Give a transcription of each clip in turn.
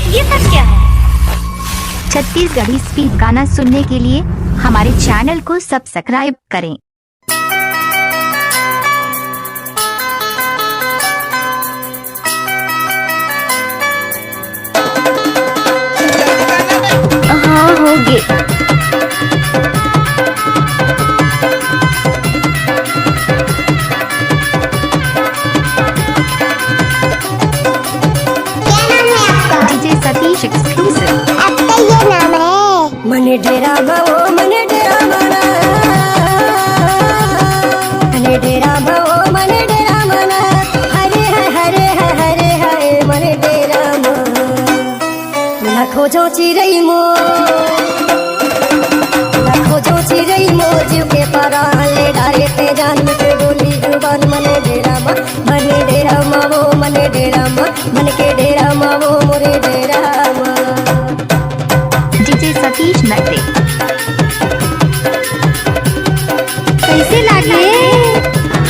ये सब क्या है? छत्तीसगढ़ी स्पीड गाना सुनने के लिए हमारे चैनल को सब्सक्राइब करें। हाँ हो गए। DJ Satish exclusive. आपका ये नाम है? मने डेरा भाओ मने डेरा मना, मने डेरा भाओ मने डेरा मना, हरे हरे हरे हरे मने डेरा मना। लाखों जो चिरई मो, लाखों जो चिरई मो जीव के पारा ले डारे ते जान में के बोली जुबान। मने डेरा मा, मने डेरा मा वो मने डेरा मा, मन के डेरा मा वो मोरे डेरा मा। डीजे सतीश नटे। कैसे लागे?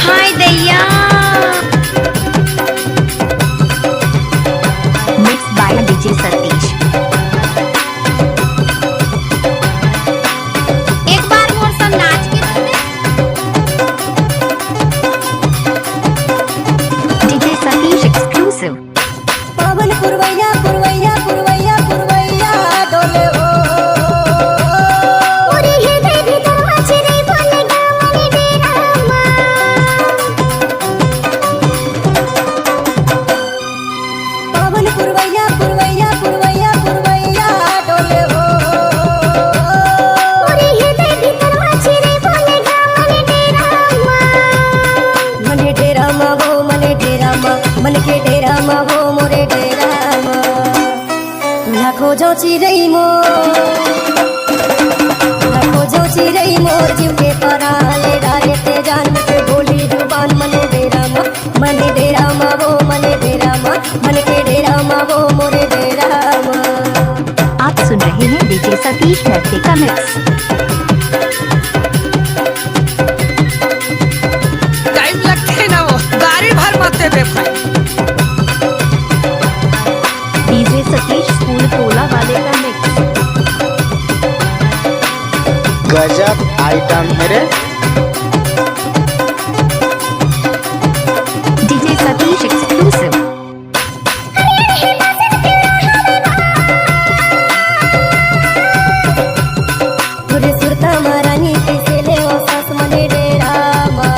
हाय दैया। Mix by DJ Satish. एक बार मोर संग नाच के तो दे। DJ Satish exclusive. पवन पुरवैया पुरवैया पुरवैया पुरवैया डोले ओ। पूरी हृदय भीतर मचरे बोलेगा मने डेरा माँ। पवन पुरवैया पुरवैया पुरवैया पुरवैया डोले ओ। पूरी हृदय भीतर मचरे बोलेगा मने डेरा माँ। मने डेरा मा वो मने डेरा मा, मन के डेरा मा वो मोरे डेरा मा। लाखों जो चिरई मो, लाखों जो चिरई मोर जीव के पारा ले डारे ते जान में के बोली जुबान। मने डेरा मा, मने डेरा मा वो मने डेरा मा, मन के डेरा मा वो मोरे डेरा मा। आप सुन रहे हैं डीजे सतीश नटे का मिक्स। टाइम लगते है ना, वो गाड़ी भर मत दे भाई। डीजे सतीश स्कूल टोला वाले का मिक्स। गजब आइटम मेरे। DJ Satish exclusive. तुरे सुरता महारानी कैसे ले ओ सास मने डेरा मा।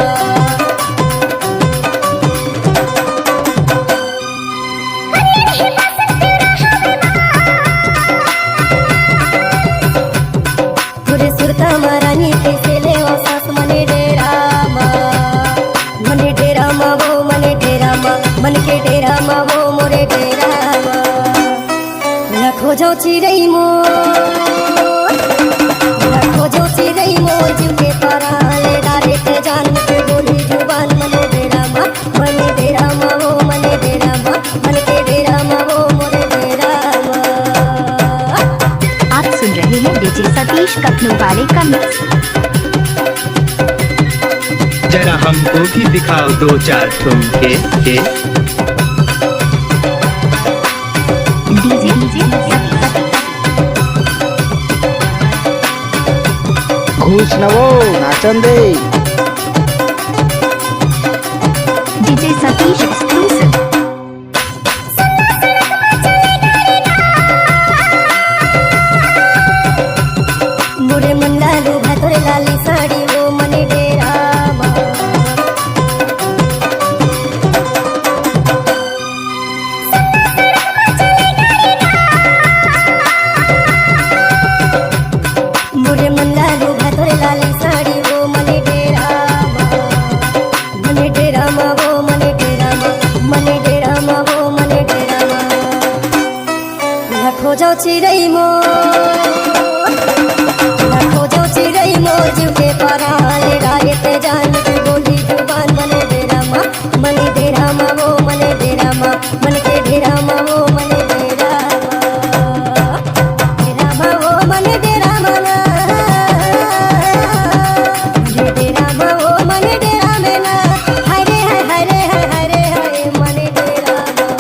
तुरे सुरता महारानी कैसे ले ओ सास मने डेरा मा। मने डेरा मा वो मने डेरा मा, मन के डेरा मा वो मोरे डेरा मा। लाखों जो चिरई मो, लाखों जो चिरई मोर जीव के पारा ले डारे ते जान में के बोली जुबान। मने डेरा मा, मने डेरा मा वो मने डेरा मा, मन के डेरा मा वो मोरे डेरा मा। आप सुन रहे हैं डीजे सतीश कपनू वाले का मिक्स। जरा हमको भी दिखाओ दो चार ठुमके के। डीजे सतीश। घूस नवो नाचन दे। DJ Satish exclusive. मोरे मन लालू भतोरे लाली साड़ी वो मने डेरा मा। मोरे मन लालू भतोरे लाली साड़ी वो मने डेरा मा। मने डेरा मा वो मने डेरा मा, मने डेरा मा वो मने डेरा मा। लाखों जो चिरई मो, लाखों जो चिरई मोर जीव के पारा ले डारे ते जान में के बोली जुबान। मने डेरा मा, मने डेरा मा वो मने डेरा मा, मन के डेरा मा वो मने डेरा मा। डेरा मा वो मने डेरा मना, मने डेरा मा वो मने डेरा मेना, हरे हरे हरे हरे हरे मने डेरा मा।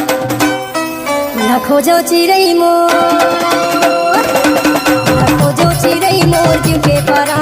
लाखों जो खोजो चिड़ै मोर खोजो चिड़ै मोर जीव के परा